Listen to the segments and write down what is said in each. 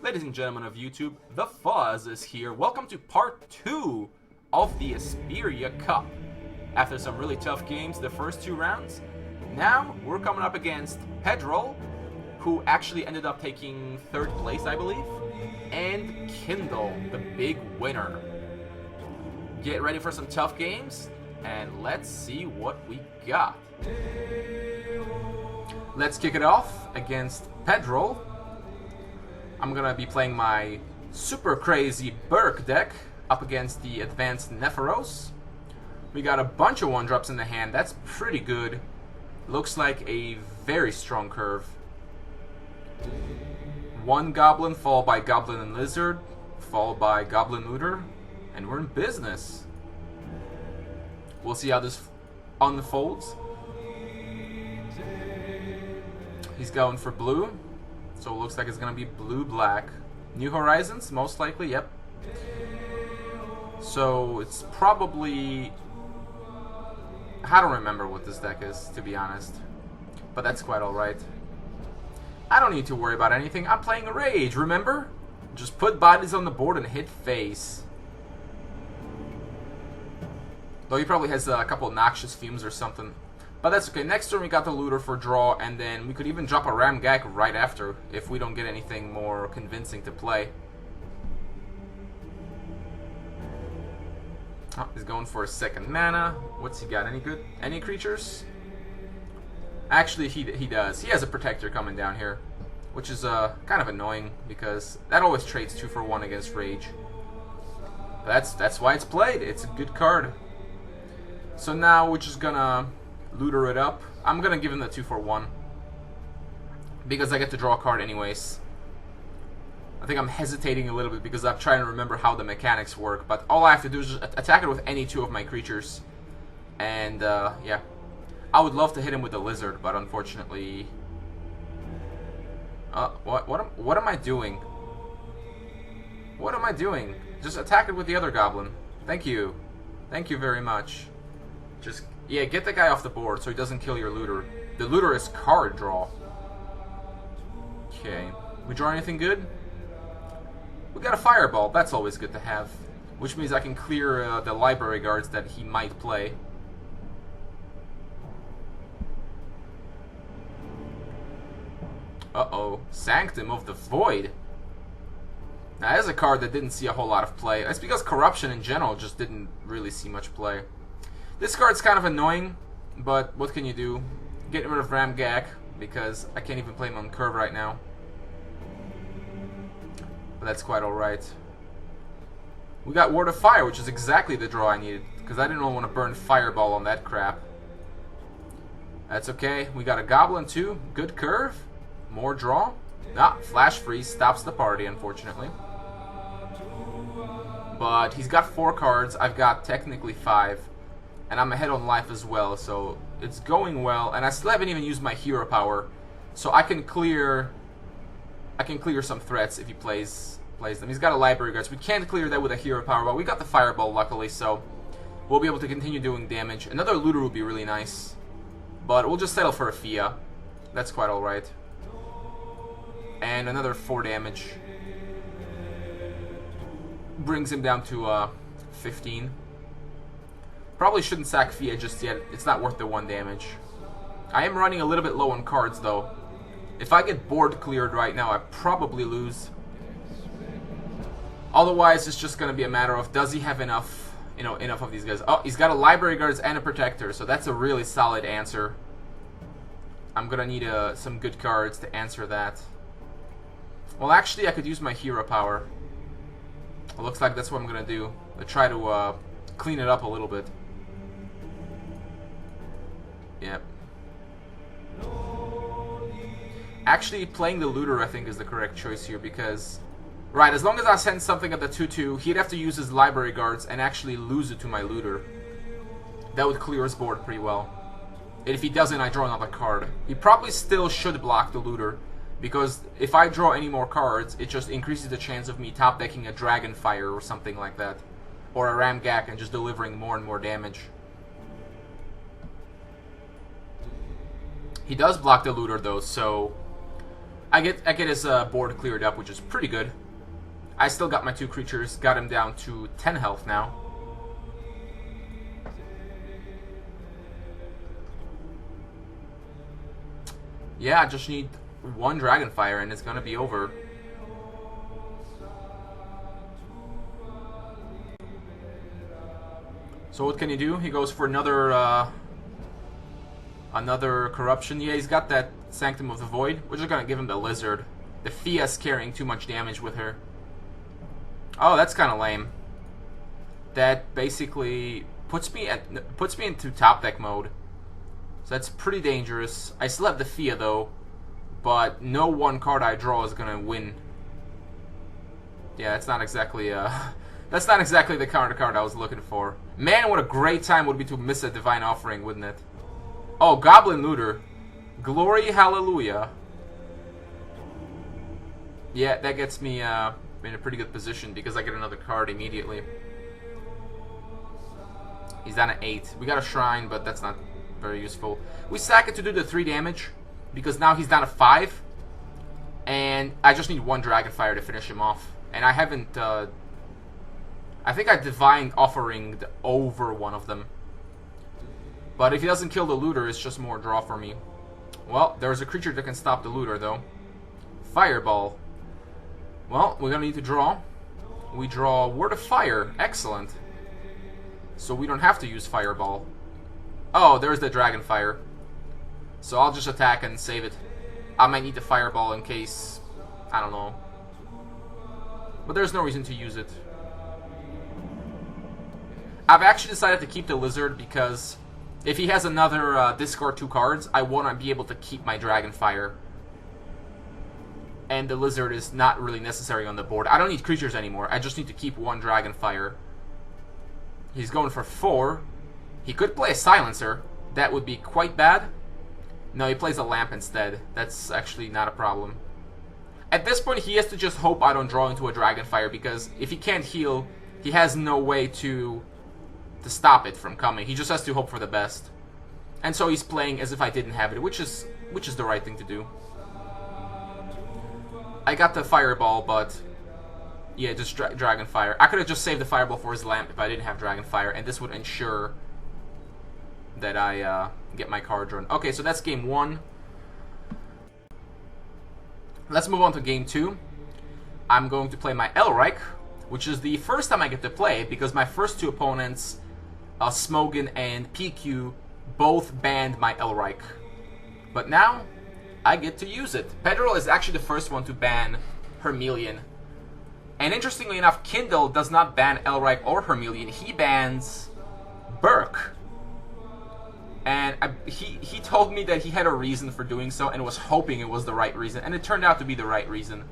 Ladies and gentlemen of YouTube, the Fuzz is here. Welcome to part 2 of the Asperia Cup. After some really tough games the first 2 rounds, now we're coming up against Pedral, who actually ended up taking 3rd place, I believe, and Kyndel, the big winner. Get ready for some tough games, and let's see what we got. Let's kick it off against Pedral. I'm gonna be playing my super crazy Burke deck up against the advanced Nepharos. We got a bunch of 1-drops in the hand. That's pretty good. Looks like a very strong curve. 1 Goblin, followed by Goblin and Lizard, followed by Goblin Looter, and we're in business. We'll see how this unfolds. He's going for blue, so it looks like it's going to be blue-black. New Horizons, most likely, yep. So it's probably... I don't remember what this deck is, to be honest. But that's quite alright. I don't need to worry about anything. I'm playing a Rage, remember? Just put bodies on the board and hit face. Though he probably has a couple noxious fumes or something. But that's okay. Next turn we got the Looter for draw, and then we could even drop a Ramgak right after if we don't get anything more convincing to play. Oh, he's going for a 2nd mana. What's he got? Any good? Any creatures? Actually, he does. He has a Protector coming down here, which is kind of annoying because that always trades 2 for 1 against Rage. That's why it's played. It's a good card. So now we're just gonna Looter it up. I'm gonna give him the 2 for 1 because I get to draw a card anyways. I think I'm hesitating a little bit because I'm trying to remember how the mechanics work, but all I have to do is just attack it with any 2 of my creatures. And yeah, I would love to hit him with the Lizard, but unfortunately, what am I doing? What am I doing? Just attack it with the other Goblin. Thank you very much. Just, yeah, get the guy off the board so he doesn't kill your Looter. The Looter is card draw. Okay. We draw anything good? We got a Fireball. That's always good to have. Which means I can clear the library guards that he might play. Uh-oh. Sanctum of the Void. Now, that's a card that didn't see a whole lot of play. That's because Corruption in general just didn't really see much play. This card's kind of annoying, but what can you do? Get rid of Ramgak, because I can't even play him on curve right now. But that's quite alright. We got Word of Fire, which is exactly the draw I needed, because I didn't really want to burn Fireball on that crap. That's okay. We got a Goblin too. Good curve. More draw. Ah, Flash Freeze stops the party, unfortunately. But he's got 4 cards. I've got technically 5. And I'm ahead on life as well, so it's going well. And I still haven't even used my hero power, so I can clear some threats if he plays them. He's got a library guards. We can't clear that with a hero power, but we got the Fireball luckily, so we'll be able to continue doing damage. Another Looter would be really nice, but we'll just settle for a Fia. That's quite alright. And another 4 damage brings him down to 15. Probably shouldn't sack Fia just yet. It's not worth the 1 damage. I am running a little bit low on cards, though. If I get board cleared right now, I probably lose. Otherwise, it's just going to be a matter of, does he have enough, enough of these guys? Oh, he's got a Library Guards and a Protector, so that's a really solid answer. I'm going to need some good cards to answer that. Well, actually, I could use my hero power. It looks like that's what I'm going to do. I'll try to clean it up a little bit. Yep. Actually, playing the Looter, I think, is the correct choice here because... Right, as long as I send something at the 2-2, he'd have to use his Library Guards and actually lose it to my Looter. That would clear his board pretty well. And if he doesn't, I draw another card. He probably still should block the Looter, because if I draw any more cards, it just increases the chance of me top-decking a Dragonfire or something like that. Or a Ramgak and just delivering more and more damage. He does block the Looter though, so I get his board cleared up, which is pretty good. I still got my 2 creatures, got him down to 10 health now. Yeah, I just need 1 Dragonfire and it's gonna be over. So what can he do? He goes for another corruption. Yeah, he's got that Sanctum of the Void. We're just gonna give him the Lizard. The Fia's carrying too much damage with her. Oh, that's kind of lame. That basically puts me into top deck mode. So that's pretty dangerous. I still have the Fia though, but no one card I draw is gonna win. Yeah, that's not exactly that's not exactly the counter card I was looking for. Man, what a great time would be to miss a Divine Offering, wouldn't it? Oh, Goblin Looter. Glory, hallelujah. Yeah, that gets me in a pretty good position because I get another card immediately. He's down at 8. We got a Shrine, but that's not very useful. We sack it to do the 3 damage because now he's down to 5. And I just need 1 Dragonfire to finish him off. And I haven't... I think I Divine Offering'd over one of them. But if he doesn't kill the Looter, it's just more draw for me. Well, there's a creature that can stop the Looter, though. Fireball. Well, we're gonna need to draw. We draw Word of Fire. Excellent. So we don't have to use Fireball. Oh, there's the Dragonfire. So I'll just attack and save it. I might need the Fireball in case... I don't know. But there's no reason to use it. I've actually decided to keep the Lizard because if he has another discard 2 cards, I want to be able to keep my Dragonfire. And the Lizard is not really necessary on the board. I don't need creatures anymore. I just need to keep 1 Dragonfire. He's going for 4. He could play a Silencer. That would be quite bad. No, he plays a Lamp instead. That's actually not a problem. At this point, he has to just hope I don't draw into a Dragonfire, because if he can't heal, he has no way to stop it from coming. He just has to hope for the best. And so he's playing as if I didn't have it, which is the right thing to do. I got the Fireball, but yeah, just Dragonfire. I could have just saved the Fireball for his Lamp if I didn't have Dragonfire, and this would ensure that I get my card drawn. Okay, so that's game 1. Let's move on to game 2. I'm going to play my Elrike, which is the first time I get to play it, because my first 2 opponents, Smogan and PQ, both banned my Elrike. But now, I get to use it. Pedral is actually the first one to ban Hermelion. And interestingly enough, Kyndel does not ban Elrike or Hermelion. He bans Burke. And he told me that he had a reason for doing so and was hoping it was the right reason. And it turned out to be the right reason.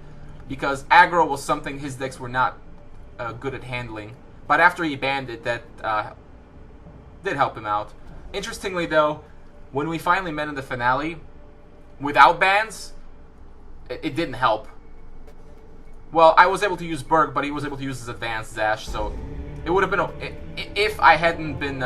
Because aggro was something his decks were not good at handling. But after he banned it, that did help him out. Interestingly though, when we finally met in the finale, without bans, it didn't help. Well, I was able to use Berg, but he was able to use his advanced dash, so it would have been... If I hadn't been... if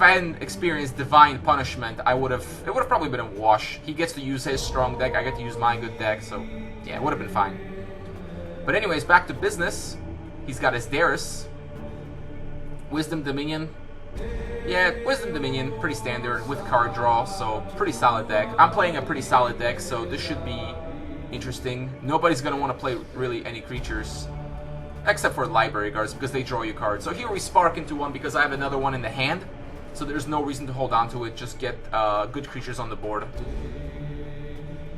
I hadn't experienced Divine Punishment, it would have probably been a wash. He gets to use his strong deck, I get to use my good deck, so yeah, it would have been fine. But anyways, back to business. He's got his Darius. Wisdom Dominion. Yeah, Wisdom Dominion, pretty standard, with card draw, so pretty solid deck. I'm playing a pretty solid deck, so this should be interesting. Nobody's going to want to play really any creatures, except for library guards, because they draw you cards. So here we spark into one because I have another one in the hand, so there's no reason to hold on to it, just get good creatures on the board.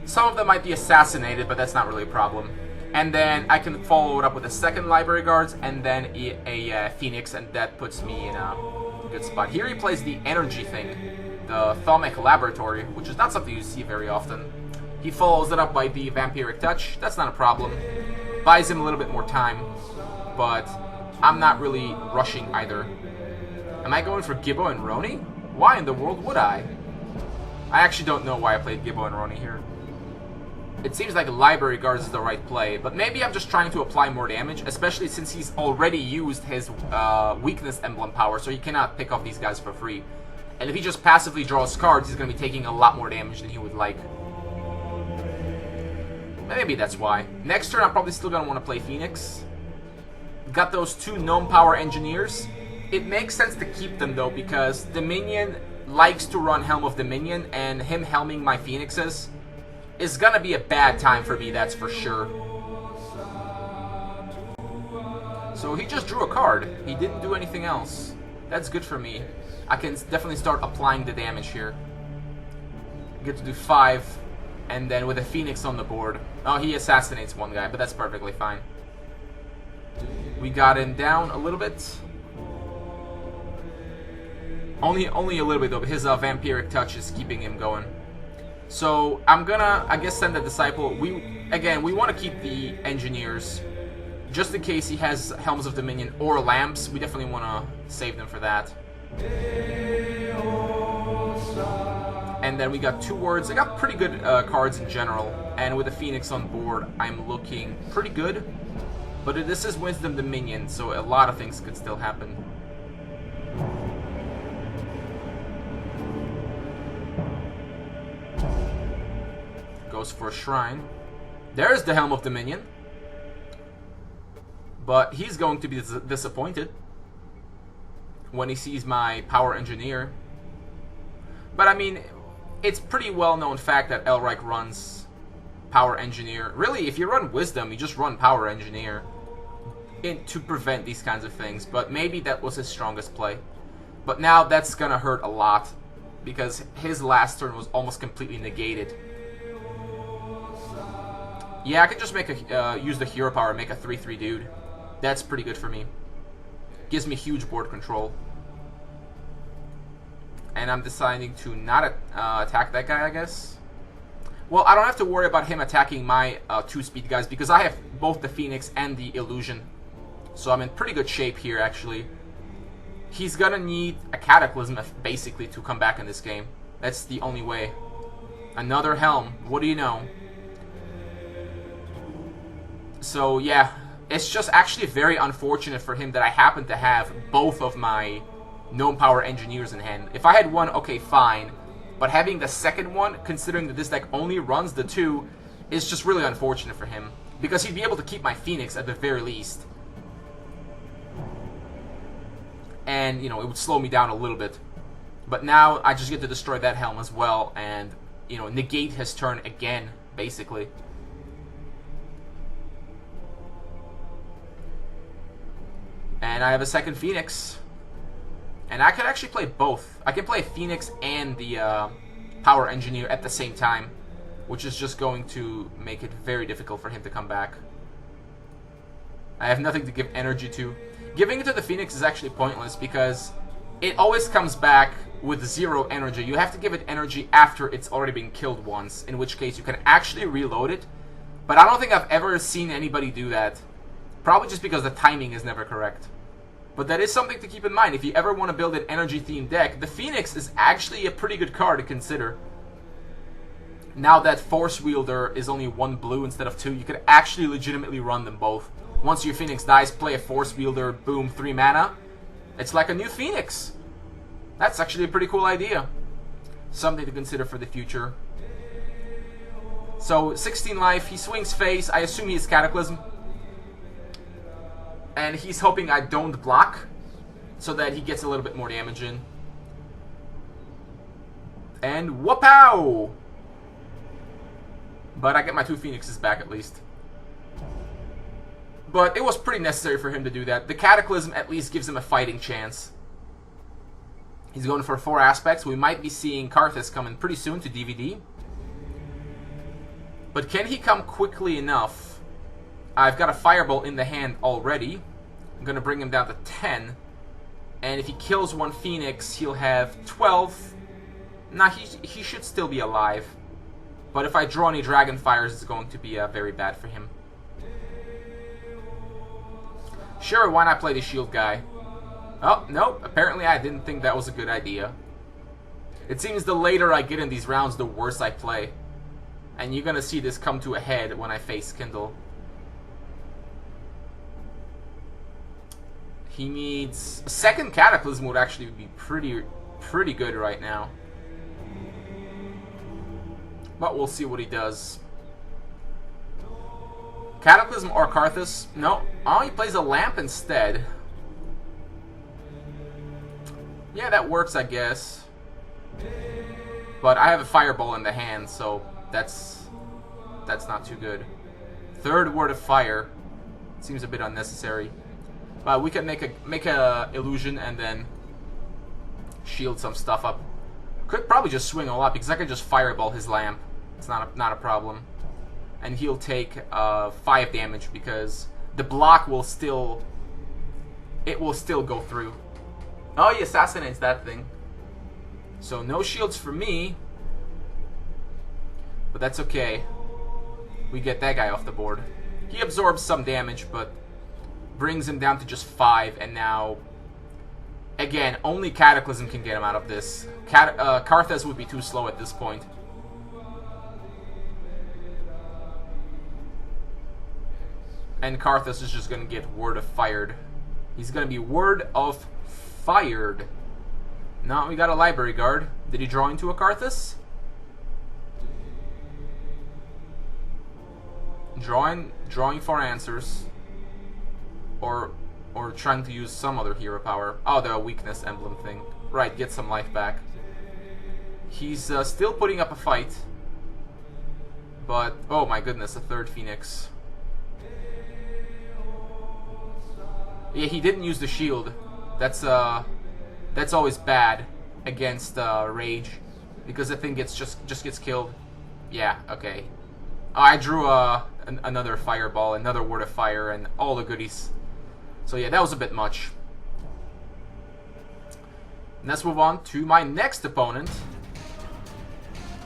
Some of them might be assassinated, but that's not really a problem. And then I can follow it up with a second library guards, and then a Phoenix, and that puts me in a good spot. Here he plays the energy thing, the Thaumic Laboratory, which is not something you see very often. He follows it up by the Vampiric Touch. That's not a problem. Buys him a little bit more time, but I'm not really rushing either. Am I going for Gibbo and Roni? Why in the world would I? I actually don't know why I played Gibbo and Roni here. It seems like Library Guards is the right play, but maybe I'm just trying to apply more damage, especially since he's already used his Weakness Emblem power, so he cannot pick off these guys for free. And if he just passively draws cards, he's going to be taking a lot more damage than he would like. Maybe that's why. Next turn, I'm probably still going to want to play Phoenix. Got those 2 Gnome Power Engineers. It makes sense to keep them, though, because Dominion likes to run Helm of Dominion, and him helming my Phoenixes is going to be a bad time for me, that's for sure. So he just drew a card. He didn't do anything else. That's good for me. I can definitely start applying the damage here. Get to do 5, and then with a Phoenix on the board. Oh, he assassinates one guy, but that's perfectly fine. We got him down a little bit. Only a little bit, though. His Vampiric Touch is keeping him going. So I'm gonna, I guess, send the Disciple. We want to keep the Engineers, just in case he has Helms of Dominion or Lamps. We definitely want to save them for that. And then we got 2 words. I got pretty good cards in general. And with the Phoenix on board, I'm looking pretty good. But this is Wisdom Dominion, so a lot of things could still happen. Goes for a Shrine. There's the Helm of Dominion. But he's going to be disappointed when he sees my Power Engineer. But I mean, it's pretty well-known fact that Elric runs Power Engineer. Really, if you run Wisdom, you just run Power Engineer to prevent these kinds of things. But maybe that was his strongest play. But now that's gonna hurt a lot, because his last turn was almost completely negated. Yeah, I could just make a use the hero power and make a 3/3 dude. That's pretty good for me. Gives me huge board control. And I'm deciding to not attack that guy, I guess. Well, I don't have to worry about him attacking my 2-speed guys, because I have both the Phoenix and the Illusion. So I'm in pretty good shape here, actually. He's gonna need a Cataclysm, basically, to come back in this game. That's the only way. Another Helm. What do you know? So, yeah. It's just actually very unfortunate for him that I happen to have both of my Gnome Power Engineers in hand. If I had one, okay, fine. But having the second one, considering that this deck only runs the 2, is just really unfortunate for him. Because he'd be able to keep my Phoenix at the very least. And, you know, it would slow me down a little bit. But now I just get to destroy that Helm as well and, you know, negate his turn again, basically. And I have a second Phoenix. And I could actually play both. I can play Phoenix and the Power Engineer at the same time, which is just going to make it very difficult for him to come back. I have nothing to give energy to. Giving it to the Phoenix is actually pointless because it always comes back with 0 energy. You have to give it energy after it's already been killed once, in which case you can actually reload it. But I don't think I've ever seen anybody do that. Probably just because the timing is never correct. But that is something to keep in mind. If you ever want to build an energy-themed deck, the Phoenix is actually a pretty good card to consider. Now that Force Wielder is only 1 blue instead of 2, you could actually legitimately run them both. Once your Phoenix dies, play a Force Wielder, boom, 3 mana. It's like a new Phoenix. That's actually a pretty cool idea. Something to consider for the future. So, 16 life, he swings face, I assume he has Cataclysm. And he's hoping I don't block, so that he gets a little bit more damage in. And whoop-ow! But I get my 2 Phoenixes back at least. But it was pretty necessary for him to do that. The Cataclysm at least gives him a fighting chance. He's going for 4 aspects. We might be seeing Karthus coming pretty soon to DVD. But can he come quickly enough? I've got a Fireball in the hand already. I'm going to bring him down to 10. And if he kills 1 Phoenix, he'll have 12. Nah, he should still be alive. But if I draw any Dragonfires, it's going to be very bad for him. Sure, why not play the shield guy? Oh, nope. Apparently I didn't think that was a good idea. It seems the later I get in these rounds, the worse I play. And you're going to see this come to a head when I face Kyndel. He needs... A second Cataclysm would actually be pretty good right now. But we'll see what he does. Cataclysm or Karthus? No. Oh, he plays a lamp instead. Yeah, that works, I guess. But I have a fireball in the hand, so that's not too good. Third Word of Fire seems a bit unnecessary. But we can make a illusion and then shield some stuff up. Could probably just swing all up because I could just fireball his lamp. It's not a problem. And he'll take 5 damage because the block will still go through. Oh, he assassinates that thing. So no shields for me. But that's okay. We get that guy off the board. He absorbs some damage, but brings him down to just 5. And now, again, only Cataclysm can get him out of this. Karthus would be too slow at this point. And Karthus is just going to get Word of Fired. He's going to be Word of Fired. No, we got a Library Guard. Did he draw into a Karthus? Drawing for answers. Or trying to use some other hero power. Oh, the weakness emblem thing. Right, get some life back. He's still putting up a fight. But, oh my goodness, a third Phoenix. Yeah, he didn't use the shield. That's always bad against Rage, because the thing just gets killed. Yeah, okay. I drew another fireball, another Word of Fire, and all the goodies. So yeah, that was a bit much. Let's move on to my next opponent,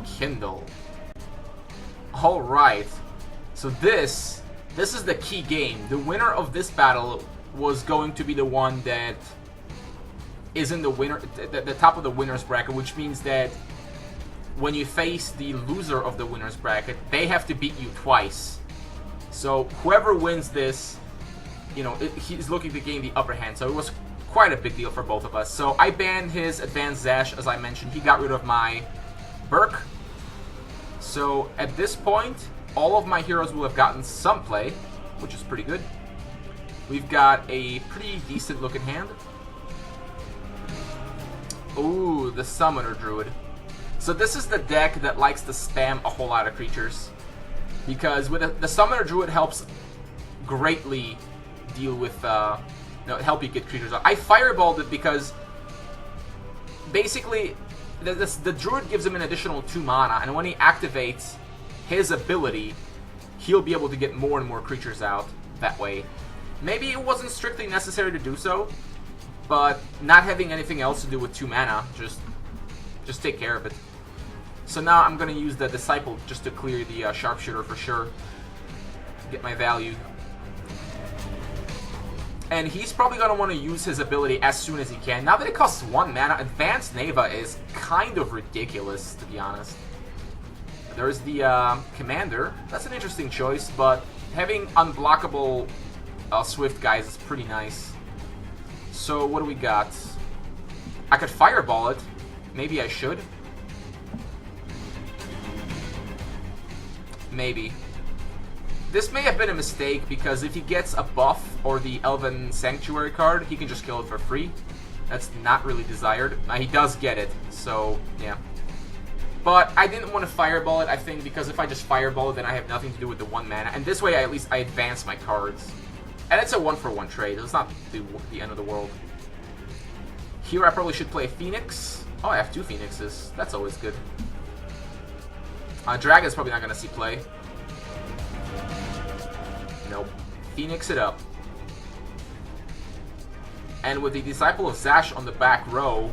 Kyndel. All right. So this is the key game. The winner of this battle was going to be the one that is in the top of the winner's bracket, which means that when you face the loser of the winner's bracket, they have to beat you twice. So whoever wins this, you know, he's looking to gain the upper hand. So it was quite a big deal for both of us. So I banned his Advanced Zash, as I mentioned. He got rid of my Burke. So at this point, all of my heroes will have gotten some play, which is pretty good. We've got a pretty decent looking hand. Ooh, the Summoner Druid. So this is the deck that likes to spam a whole lot of creatures, because with the Summoner Druid helps greatly deal with help you get creatures out. I fireballed it because basically the Druid gives him an additional 2 mana, and when he activates his ability, he'll be able to get more and more creatures out that way. Maybe it wasn't strictly necessary to do so, but not having anything else to do with 2 mana, just take care of it. So now I'm going to use the Disciple just to clear the Sharpshooter for sure. Get my value. And he's probably going to want to use his ability as soon as he can. Now that it costs 1 mana, Advanced Neva is kind of ridiculous, to be honest. There's the Commander. That's an interesting choice, but having unblockable Swift guys is pretty nice. So what do we got? I could Fireball it. Maybe I should. Maybe. This may have been a mistake, because if he gets a buff or the Elven Sanctuary card, he can just kill it for free. That's not really desired. He does get it, so yeah. But I didn't want to Fireball it, I think, because if I just Fireball it, then I have nothing to do with the 1 mana. And this way, at least I advance my cards. And it's a 1-for-1 trade. It's not the end of the world. Here I probably should play a Phoenix. Oh, I have 2 Phoenixes. That's always good. Dragon's probably not going to see play. Nope. Phoenix it up. And with the Disciple of Zash on the back row,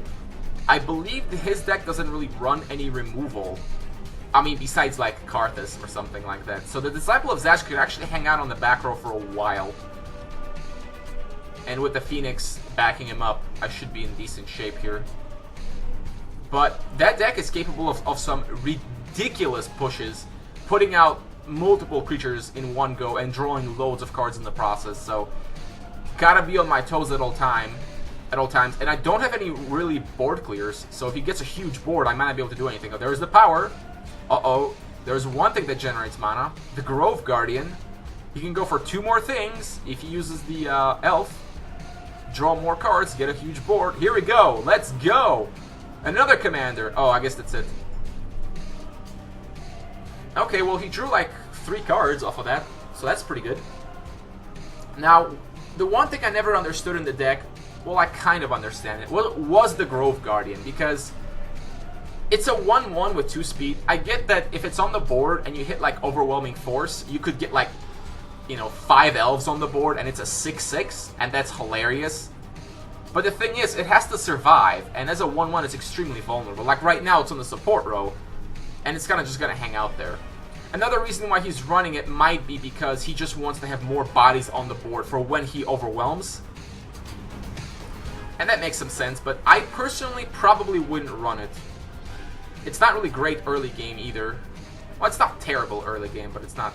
I believe his deck doesn't really run any removal. I mean, besides like Karthus or something like that. So the Disciple of Zash could actually hang out on the back row for a while. And with the Phoenix backing him up, I should be in decent shape here. But that deck is capable of some ridiculous pushes, putting out multiple creatures in one go and drawing loads of cards in the process. So gotta be on my toes at all times. And I don't have any really board clears, so if he gets a huge board, I might not be able to do anything. Oh, there's the power. Uh-oh. There's one thing that generates mana. The Grove Guardian. He can go for 2 more things if he uses the elf. Draw more cards, get a huge board. Here we go. Let's go. Another commander. Oh, I guess that's it. Okay, well, he drew like 3 cards off of that, so that's pretty good. Now, the one thing I never understood in the deck, well, I kind of understand it, was the Grove Guardian, because it's a 1-1 with 2 speed. I get that if it's on the board and you hit like Overwhelming Force, you could get like, you know, 5 elves on the board and it's a 6-6, and that's hilarious. But the thing is, it has to survive, and as a 1-1, it's extremely vulnerable. Like right now, it's on the support row, and it's kind of just going to hang out there. Another reason why he's running it might be because he just wants to have more bodies on the board for when he overwhelms. And that makes some sense, but I personally probably wouldn't run it. It's not really great early game either. Well, it's not terrible early game, but it's not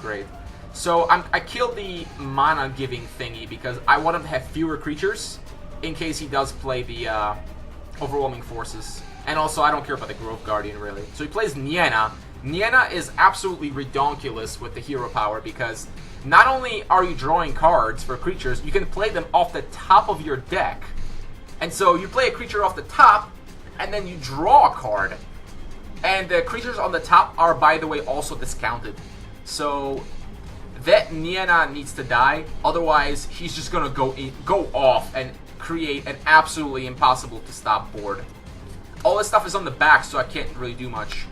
great. So I killed the mana giving thingy because I want him to have fewer creatures in case he does play the Overwhelming Forces. And also, I don't care about the Grove Guardian, really. So he plays Niena. Niena is absolutely redonkulous with the hero power because not only are you drawing cards for creatures, you can play them off the top of your deck. And so you play a creature off the top, and then you draw a card. And the creatures on the top are, by the way, also discounted. So that Niena needs to die, otherwise he's just gonna go off and create an absolutely impossible to stop board. All this stuff is on the back, so I can't really do much.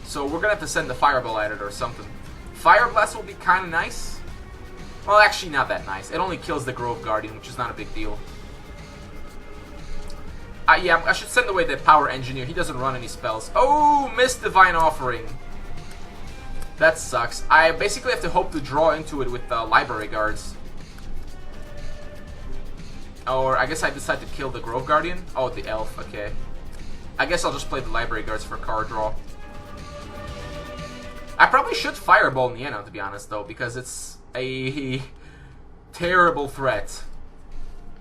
So we're gonna have to send the Fireball at it or something. Fire Blast will be kind of nice. Well, actually not that nice. It only kills the Grove Guardian, which is not a big deal. Yeah, I should send away the Power Engineer. He doesn't run any spells. Oh, missed Divine Offering. That sucks. I basically have to hope to draw into it with Library Guards. Or I guess I decide to kill the Grove Guardian. Oh, the Elf, okay. I guess I'll just play the Library Guards for card draw. I probably should Fireball Niena, to be honest, though, because it's a terrible threat.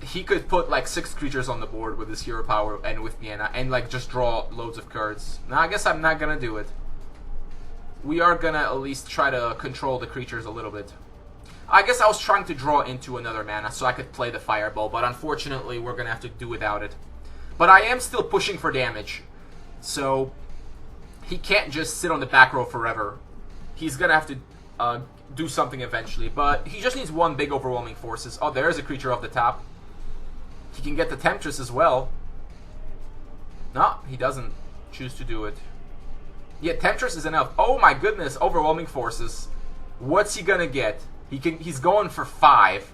He could put like 6 creatures on the board with his hero power and with Niena, and like just draw loads of cards. Now, I guess I'm not gonna do it. We are gonna at least try to control the creatures a little bit. I guess I was trying to draw into another mana so I could play the Fireball, but unfortunately we're gonna have to do without it. But I am still pushing for damage, so he can't just sit on the back row forever. He's gonna have to do something eventually, but he just needs 1 big Overwhelming Forces. Oh, there's a creature off the top. He can get the Temptress as well. No, he doesn't choose to do it. Yeah, Temptress is enough. Oh my goodness, Overwhelming Forces. What's he gonna get? He's going for 5.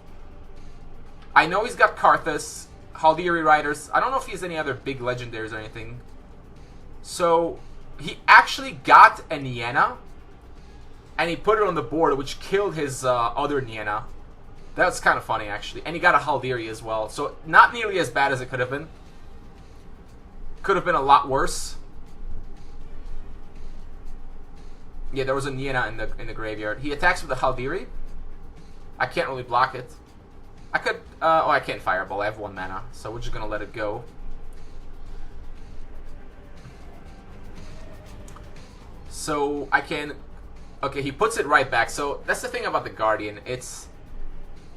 I know he's got Karthus, Haldiri Riders. I don't know if he has any other big legendaries or anything. So, he actually got a Niena, and he put it on the board, which killed his other Niena. That's kind of funny, actually. And he got a Haldiri as well. So, not nearly as bad as it could have been. Could have been a lot worse. Yeah, there was a Niena in the graveyard. He attacks with a Haldiri. I can't really block it. I could... oh, I can't Fireball. I have 1 mana. So we're just going to let it go. So I can... Okay, he puts it right back. So that's the thing about the Guardian. It's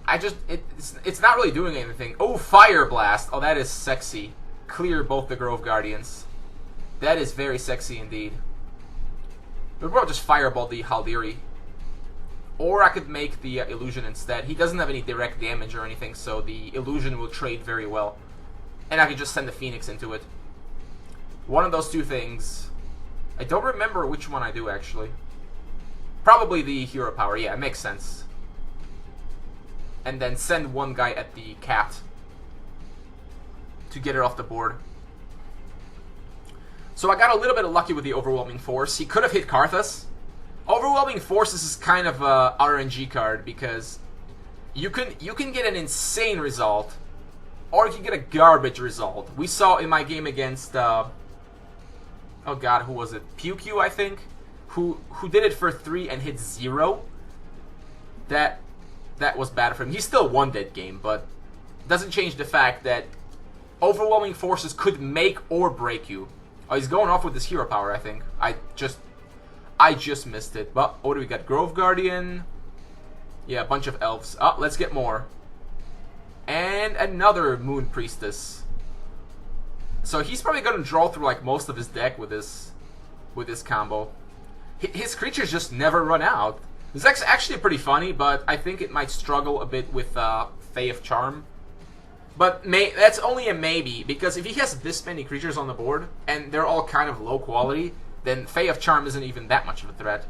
not really doing anything. Oh, Fire Blast. Oh, that is sexy. Clear both the Grove Guardians. That is very sexy indeed. But we'll just Fireball the Haldiri. Or I could make the Illusion instead. He doesn't have any direct damage or anything, so the Illusion will trade very well. And I could just send the Phoenix into it. One of those 2 things. I don't remember which one I do, actually. Probably the Hero Power. Yeah, it makes sense. And then send 1 guy at the cat to get it off the board. So I got a little bit of lucky with the Overwhelming Force. He could have hit Karthus. Overwhelming Forces is kind of a RNG card because you can get an insane result, or you can get a garbage result. We saw in my game against oh god, who was it? PewQ, I think, who did it for 3 and hit 0. That was bad for him. He still won that game, but doesn't change the fact that Overwhelming Forces could make or break you. Oh, he's going off with his hero power, I think. I just missed it. But what do we got? Grove Guardian. Yeah, a bunch of elves. Oh, let's get more. And another Moon Priestess. So he's probably going to draw through like most of his deck with this combo. His creatures just never run out. It's actually pretty funny, but I think it might struggle a bit with Fae of Charm. But that's only a maybe, because if he has this many creatures on the board, and they're all kind of low quality, then Fae of Charm isn't even that much of a threat.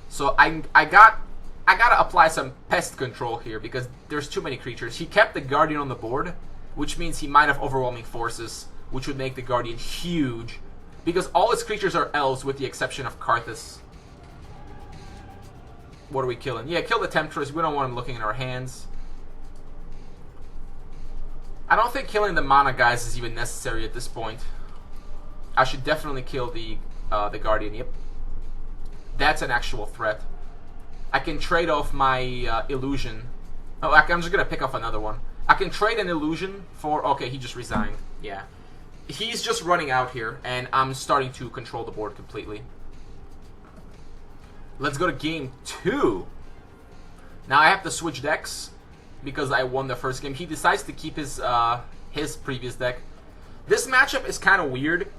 So I gotta apply some pest control here, because there's too many creatures. He kept the Guardian on the board, which means he might have Overwhelming Forces, which would make the Guardian huge, because all his creatures are elves with the exception of Karthus. What are we killing? Yeah, kill the Temptress. We don't want him looking in our hands. I don't think killing the mana guys is even necessary at this point. I should definitely kill the Guardian. Yep. That's an actual threat. I can trade off my Illusion. Oh, I'm just going to pick off another one. I can trade an Illusion for... Okay, he just resigned. Yeah. He's just running out here, and I'm starting to control the board completely. Let's go to game 2. Now I have to switch decks because I won the first game. He decides to keep his previous deck. This matchup is kind of weird.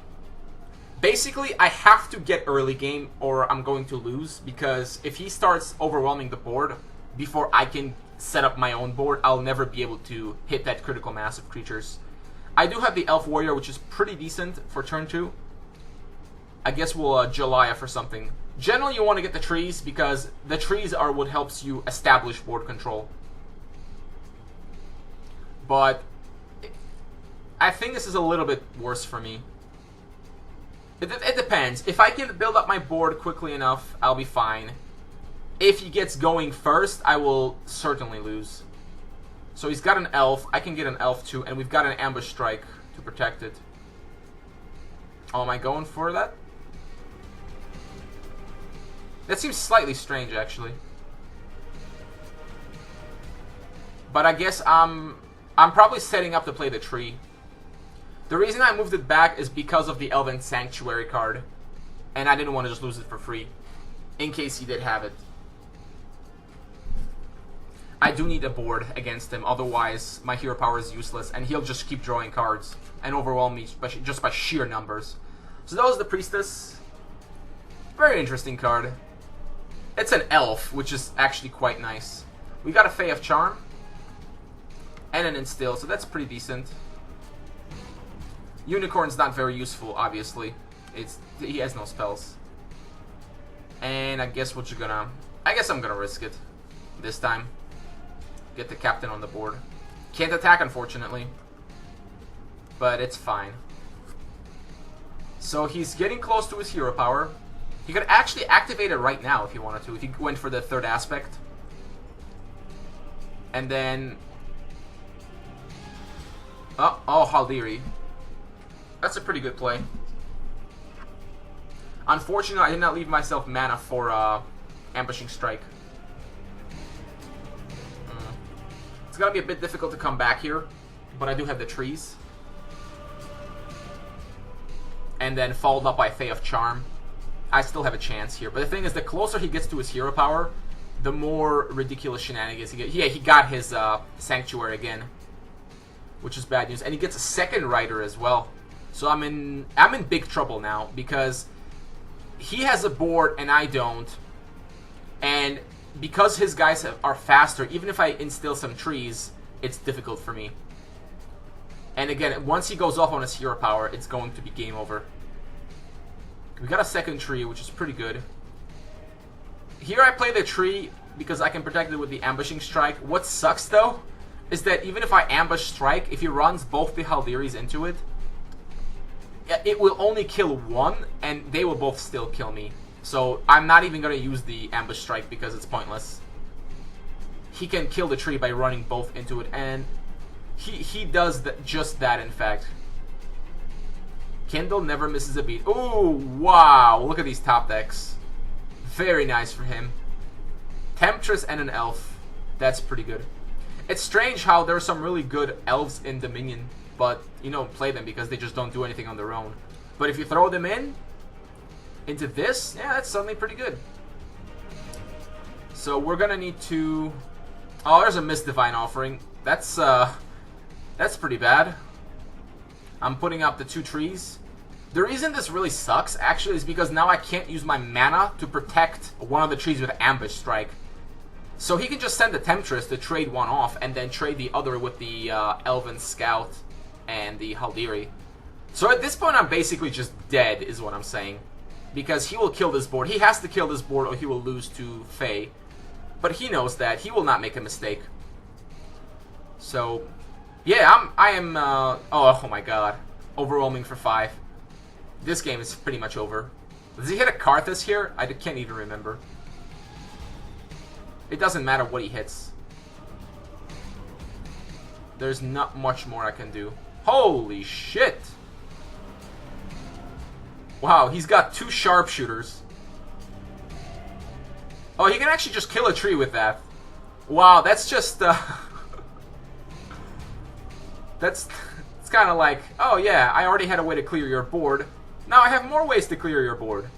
Basically, I have to get early game or I'm going to lose, because if he starts overwhelming the board before I can set up my own board, I'll never be able to hit that critical mass of creatures. I do have the Elf Warrior, which is pretty decent for turn 2. I guess we'll Jalaya for something. Generally, you want to get the trees, because the trees are what helps you establish board control. But I think this is a little bit worse for me. It depends. If I can build up my board quickly enough, I'll be fine. If he gets going first, I will certainly lose. So he's got an elf. I can get an elf too, and we've got an ambush strike to protect it. Oh, am I going for that? That seems slightly strange, actually. But I guess I'm probably setting up to play the tree. The reason I moved it back is because of the Elven Sanctuary card. And I didn't want to just lose it for free, in case he did have it. I do need a board against him, otherwise my hero power is useless, and he'll just keep drawing cards and overwhelm me just by sheer numbers. So that was the Priestess. Very interesting card. It's an elf, which is actually quite nice. We got a Fae of Charm and an Instill, so that's pretty decent. Unicorn's not very useful, obviously. He has no spells. And I guess I'm gonna risk it this time. Get the captain on the board. Can't attack, unfortunately, but it's fine. So he's getting close to his hero power. He could actually activate it right now if he wanted to, if he went for the third aspect. And then... Oh, Haldiri. That's a pretty good play. Unfortunately, I did not leave myself mana for Ambushing Strike. It's gonna be a bit difficult to come back here, but I do have the trees. And then followed up by Fae of Charm. I still have a chance here. But the thing is, the closer he gets to his hero power, the more ridiculous shenanigans he gets. Yeah, he got his Sanctuary again, which is bad news. And he gets a second Rider as well. So I'm in big trouble now, because he has a board and I don't. And because his guys are faster, even if I instill some trees, it's difficult for me. And again, once he goes off on his hero power, it's going to be game over. We got a second tree, which is pretty good. Here I play the tree because I can protect it with the Ambushing Strike. What sucks, though, is that even if I Ambush Strike, if he runs both the Haldiris into it, it will only kill one, and they will both still kill me. So I'm not even going to use the Ambush Strike because it's pointless. He can kill the tree by running both into it, and he does just that, in fact. Kyndel never misses a beat. Oh, wow. Look at these top decks. Very nice for him. Temptress and an elf. That's pretty good. It's strange how there are some really good elves in Dominion, but you don't play them because they just don't do anything on their own. But if you throw them into this, yeah, that's suddenly pretty good. So we're gonna need to... Oh, there's a Mist Divine Offering. That's pretty bad. I'm putting up the 2 trees. The reason this really sucks, actually, is because now I can't use my mana to protect one of the trees with Ambush Strike. So he can just send the Temptress to trade one off, and then trade the other with the Elven Scout and the Haldiri. So at this point, I'm basically just dead, is what I'm saying. Because he will kill this board. He has to kill this board or he will lose to Fae. But he knows that. He will not make a mistake. So, yeah, I am, oh my god. Overwhelming for 5. This game is pretty much over. Does he hit a Karthus here? I can't even remember. It doesn't matter what he hits. There's not much more I can do. Holy shit! Wow, he's got 2 sharpshooters. Oh, he can actually just kill a tree with that. Wow, that's just, It's kind of like, oh yeah, I already had a way to clear your board. Now I have more ways to clear your board.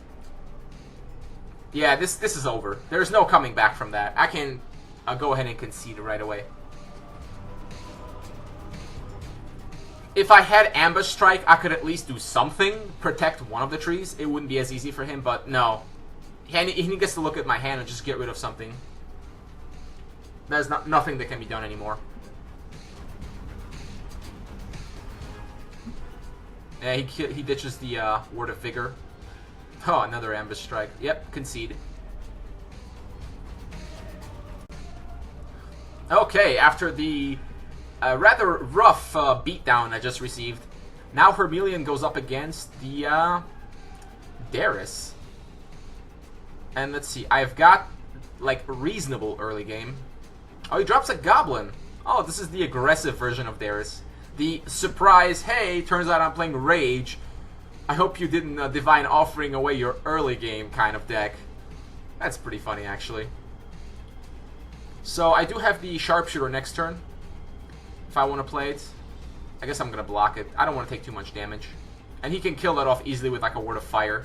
Yeah, this is over. There's no coming back from that. I can go ahead and concede right away. If I had Ambush Strike, I could at least do something. Protect one of the trees. It wouldn't be as easy for him, but no. He gets to look at my hand and just get rid of something. There's nothing that can be done anymore. Yeah, he ditches the Word of Vigor. Oh, another Ambush Strike. Yep, concede. Okay, after the rather rough beatdown I just received, now Hermelion goes up against the Darius. And let's see, I've got, like, reasonable early game. Oh, he drops a Goblin. Oh, this is the aggressive version of Darius. The surprise, hey, turns out I'm playing Rage. I hope you didn't Divine Offering away your early game kind of deck. That's pretty funny, actually. So I do have the Sharpshooter next turn. If I want to play it. I guess I'm going to block it. I don't want to take too much damage. And he can kill that off easily with like a Word of Fire.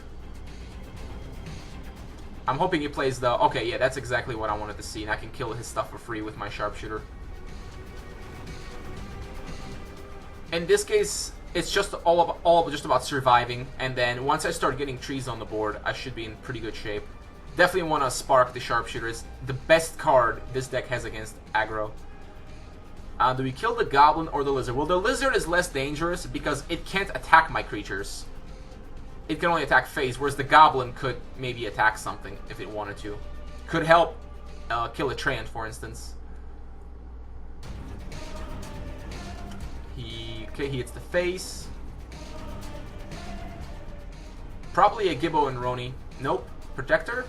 I'm hoping he plays the... Okay, yeah, that's exactly what I wanted to see. And I can kill his stuff for free with my Sharpshooter. In this case, it's just all just about surviving. And then once I start getting trees on the board, I should be in pretty good shape. Definitely want to Spark the Sharpshooter. It's the best card this deck has against aggro. Do we kill the Goblin or the Lizard? Well, the Lizard is less dangerous because it can't attack my creatures. It can only attack Faes, whereas the Goblin could maybe attack something if it wanted to. Could help kill a Treant, for instance. Okay, he hits the face. Probably a Gibbo and Roni. Nope. Protector?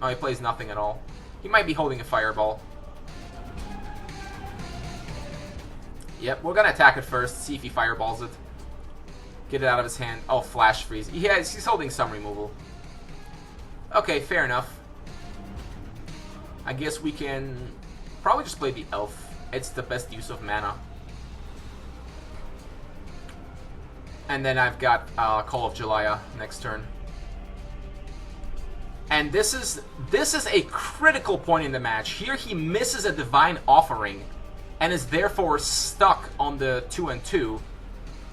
Oh, he plays nothing at all. He might be holding a Fireball. Yep, we're gonna attack it first, see if he Fireballs it. Get it out of his hand. Oh, Flash Freeze. He's holding some removal. Okay, fair enough. I guess we can probably just play the Elf. It's the best use of mana. And then I've got Call of Jelaya next turn. And this is a critical point in the match. Here he misses a Divine Offering and is therefore stuck on the 2/2.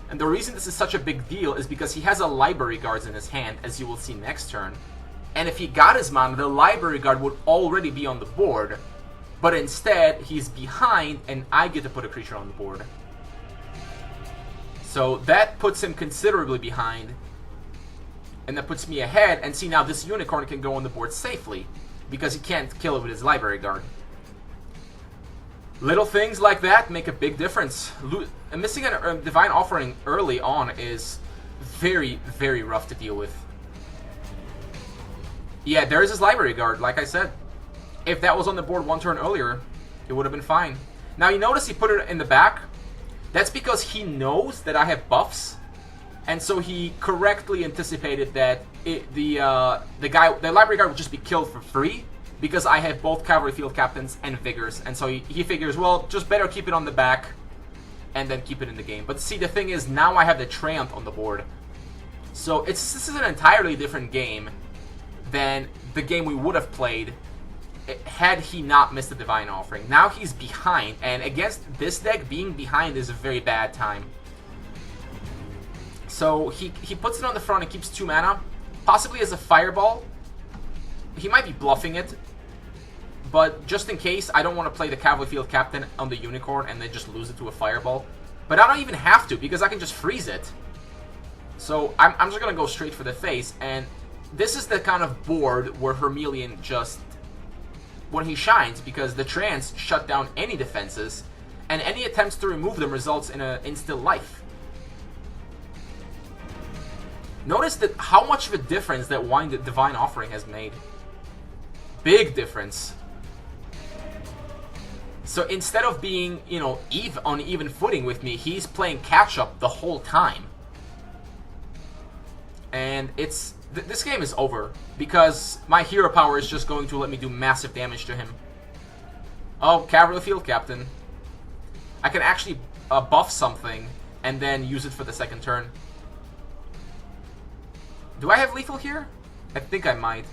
And the reason this is such a big deal is because he has a Library Guards in his hand, as you will see next turn. And if he got his mana, the Library Guard would already be on the board. But instead, he's behind, and I get to put a creature on the board. So that puts him considerably behind. And that puts me ahead. And see, now this Unicorn can go on the board safely, because he can't kill it with his Library Guard. Little things like that make a big difference. Missing a Divine Offering early on is very, very rough to deal with. Yeah, there's his Library Guard, like I said. If that was on the board one turn earlier, it would have been fine. Now, you notice he put it in the back. That's because he knows that I have buffs. And so he correctly anticipated that the Library Guard would just be killed for free. Because I have both Cavalry Field Captains and Vigors. And so he figures, well, just better keep it on the back and then keep it in the game. But see, the thing is, now I have the Treant on the board. So this is an entirely different game than the game we would have played had he not missed the Divine Offering. Now he's behind, and against this deck, being behind is a very bad time. So he puts it on the front and keeps 2 mana, possibly as a Fireball. He might be bluffing it, but just in case, I don't want to play the Cavalry Field Captain on the Unicorn and then just lose it to a Fireball. But I don't even have to, because I can just freeze it. So I'm just going to go straight for the face, and this is the kind of board where Hermelian just, when he shines, because the trance shut down any defenses, and any attempts to remove them results in an instill life. Notice that how much of a difference that Divine Offering has made. Big difference. So instead of being, you know, on even footing with me, he's playing catch-up the whole time. And it's... this game is over, because my hero power is just going to let me do massive damage to him. Oh, Cavalry Field Captain. I can actually buff something, and then use it for the second turn. Do I have lethal here? I think I might.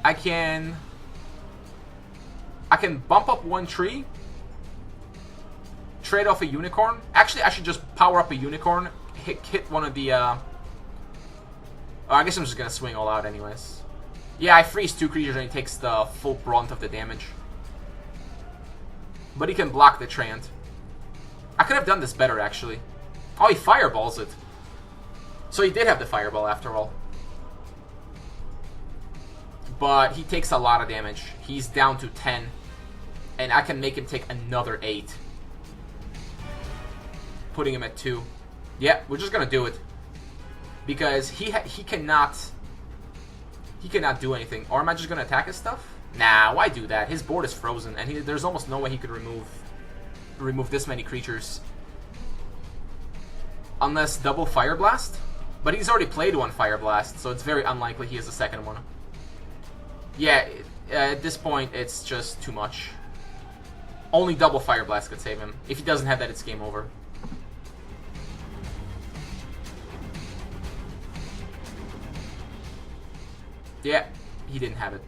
I can bump up 1 tree, trade off a Unicorn. Actually, I should just power up a Unicorn, hit one of the... oh, I guess I'm just gonna swing all out anyways. Yeah, I freeze 2 creatures and he takes the full brunt of the damage. But he can block the Treant. I could have done this better, actually. Oh, he fireballs it. So he did have the Fireball after all. But he takes a lot of damage. He's down to 10. And I can make him take another 8. Putting him at 2. Yeah, we're just gonna do it. Because he cannot do anything. Or am I just gonna attack his stuff? Nah, why do that? His board is frozen, and there's almost no way he could remove this many creatures. Unless double Fire Blast? But he's already played 1 Fire Blast, so it's very unlikely he has a second one. Yeah, at this point, it's just too much. Only double Fire Blast could save him. If he doesn't have that, it's game over. Yeah, he didn't have it.